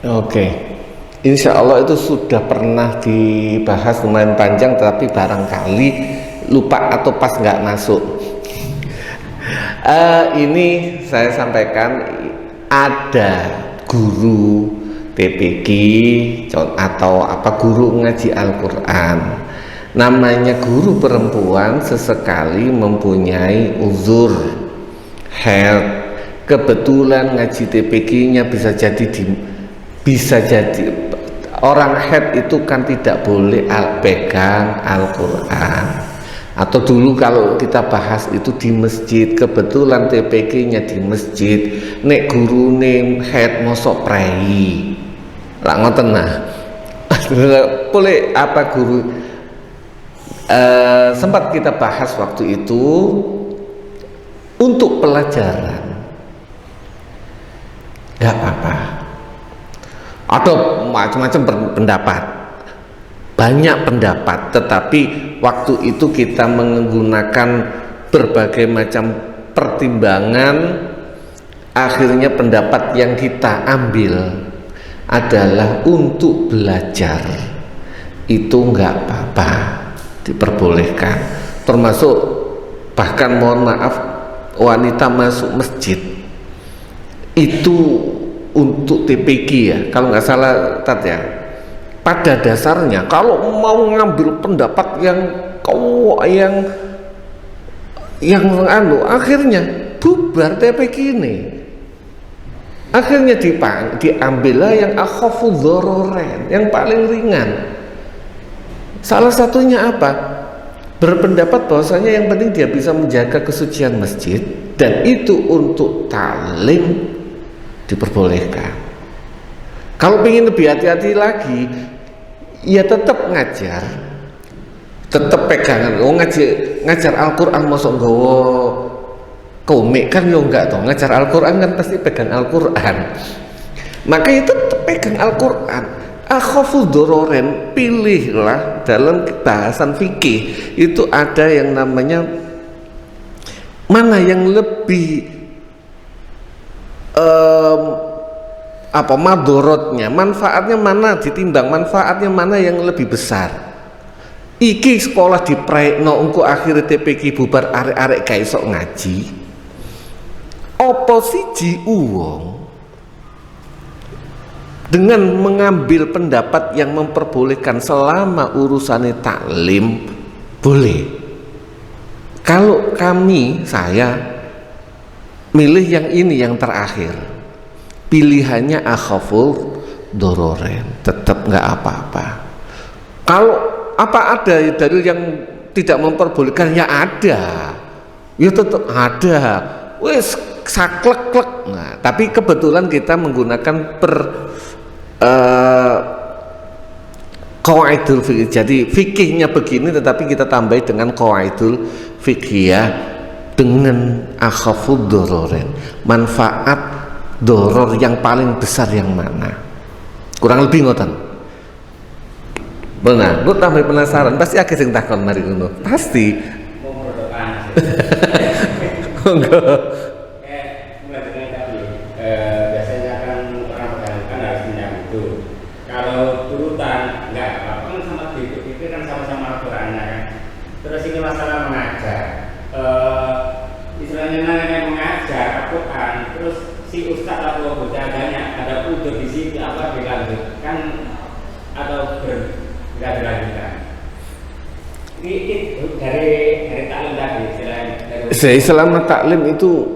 Oke, insya Allah itu sudah pernah dibahas lumayan panjang, tapi barangkali lupa atau pas nggak masuk. Ini saya sampaikan, ada guru TPQ atau guru ngaji Al-Quran, namanya guru perempuan sesekali mempunyai uzur haid, kebetulan ngaji TPQ-nya bisa jadi orang haid itu kan tidak boleh pegang Al-Quran. Atau dulu kalau kita bahas itu di masjid, kebetulan TPQ-nya di masjid, nek guru nek haid mosok prei lah ngoten nah. Boleh guru sempat kita bahas waktu itu untuk pelajaran, nggak apa-apa. Atau macam-macam pendapat, banyak pendapat, tetapi waktu itu kita menggunakan berbagai macam pertimbangan, akhirnya pendapat yang kita ambil adalah untuk belajar itu enggak apa-apa, diperbolehkan. Termasuk bahkan mohon maaf, wanita masuk masjid itu untuk TPQ ya, kalau nggak salah Tat ya, pada dasarnya kalau mau ngambil pendapat yang akhirnya bubar TPQ ini, akhirnya diambillah yang akhafudz dzararain, yang paling ringan. Salah satunya apa? Berpendapat bahwasanya yang penting dia bisa menjaga kesucian masjid, dan itu untuk taklim diperbolehkan. Kalau ingin lebih hati-hati lagi, ya tetap ngajar, tetap pegangan. Ngajar Al-Quran mosok nggawa komik kan yo enggak toh. Ngajar Al-Quran kan pasti pegang Al-Quran. Maka itu tetap pegang Al-Quran. Akhafudz dzararain, pilihlah dalam bahasan fikih itu ada yang namanya mana yang lebih madorotnya, manfaatnya mana, ditimbang manfaatnya mana yang lebih besar. Iki sekolah di praekno engko akhirnya TPQ bubar, arek-arek gak iso ngaji. Apa siji uwong dengan mengambil pendapat yang memperbolehkan selama urusannya taklim boleh. Kalau saya milih yang ini, yang terakhir, pilihannya akhafudz dzararain, tetap nggak apa-apa. Kalau ada dalil yang tidak memperbolehkan? Ya ada, ya tetap ada, wes saklek-klek. Nah, tapi kebetulan kita menggunakan qawaidul fikih. Jadi fikihnya begini, tetapi kita tambah dengan qawaidul fikih dengan akhafud dororen, manfaat doror yang paling besar yang mana, kurang lebih ngoten. Benar, lu tambah penasaran, pasti akeh sing takon mari ngono. Pasti. Mau berdoa. Enggak. Mulai dengan tadi, biasanya kan orang pedagang kan harus menyambut itu. Kalau turutan nggak apa-apa kan sama itu kan sama-sama aturannya kan. Terus ini masalah mengajar, istilahnya namanya mengajar Al-Quran, terus si ustadz atau bocahnya ada udur di sini apa dilanjutkan atau dilanjutkan. Ini dari taklim tadi, Saya selama taklim itu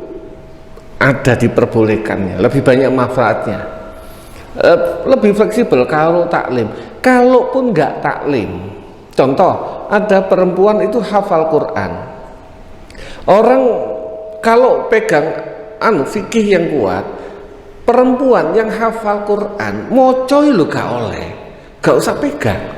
ada diperbolehkannya, lebih banyak manfaatnya, lebih fleksibel kalau taklim. Kalaupun nggak taklim, contoh ada perempuan itu hafal Quran, orang kalau pegang fikih yang kuat, perempuan yang hafal Quran mocoy lu gak oleh, gak usah pegang.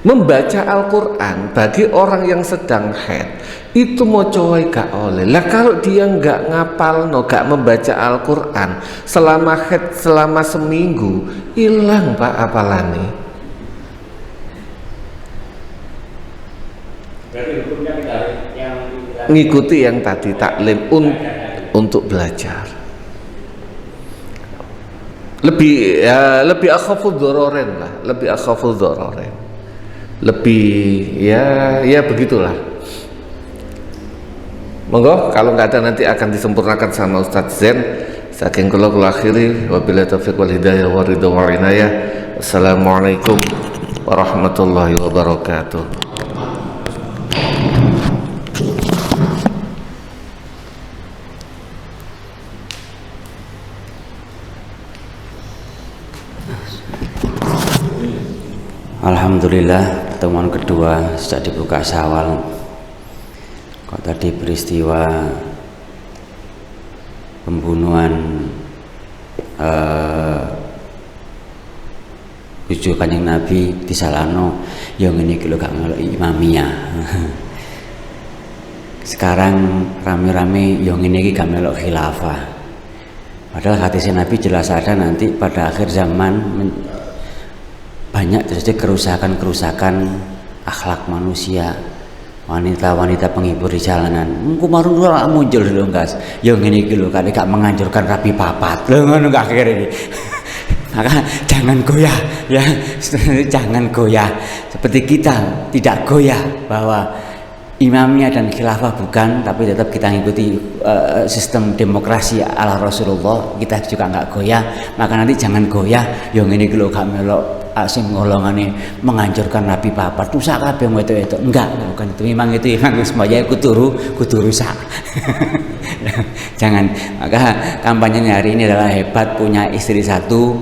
Membaca Al-Quran bagi orang yang sedang haid itu mocoy gak oleh. Lah kalau dia nggak ngapal, gak membaca Al-Quran selama haid selama seminggu, hilang pak apalane. Berarti hukumnya kita yang Ngikuti yang tadi taklim untuk belajar. Lebih akhafudz dzararin lah, lebih akhafudz dzararin. Lebih ya begitulah. Monggo kalau nggak ada nanti akan disempurnakan sama Ustadz Zen. Saking kula akhiri wabillahi taufiq wal hidayah wa ridha wa inayah. Assalamualaikum warahmatullahi wabarakatuh. Alhamdulillah, pertemuan kedua sejak dibuka Syawal. Kok tadi peristiwa pembunuhan cucu Kanjeng Nabi di Salano, yang ini kilo gak ngelok imamiyah. Sekarang rame-rame yang ini gak melok khilafah. Padahal hadis Nabi jelas ada nanti pada akhir zaman banyak terjadi kerusakan akhlak manusia, wanita-wanita penghibur di jalanan. Kemarin dulu muncul dulu guys, yang ini gitu kali gak menganjurkan rapi papat, lo ngono gak kira ini. Maka jangan goyah, ya, jangan goyah. Seperti kita tidak goyah bahwa imamnya dan khilafah bukan, tapi tetap kita ngikuti sistem demokrasi ala Rasulullah. Kita juga nggak goyah, maka nanti jangan goyah. Yang ini kalau gak melok asim ngolongane menganjurkan rapi papat rusak kabeh itu enggak, bukan itu. Memang itu memang semuanya kudu rusak. Jangan. Maka kampanyenya hari ini adalah hebat, punya istri satu,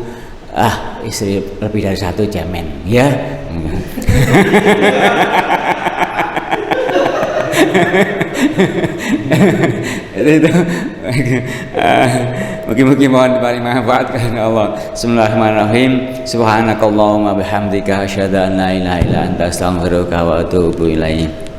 istri lebih dari satu jamin, ya. Itu mungkin mohon paling manfaat karena Allah. Bismillahirrahmanirrahim. Subhanakallahumma bihamdika asyhadu an la ilaha illa anta astaghfiruka wa atubu ilaik.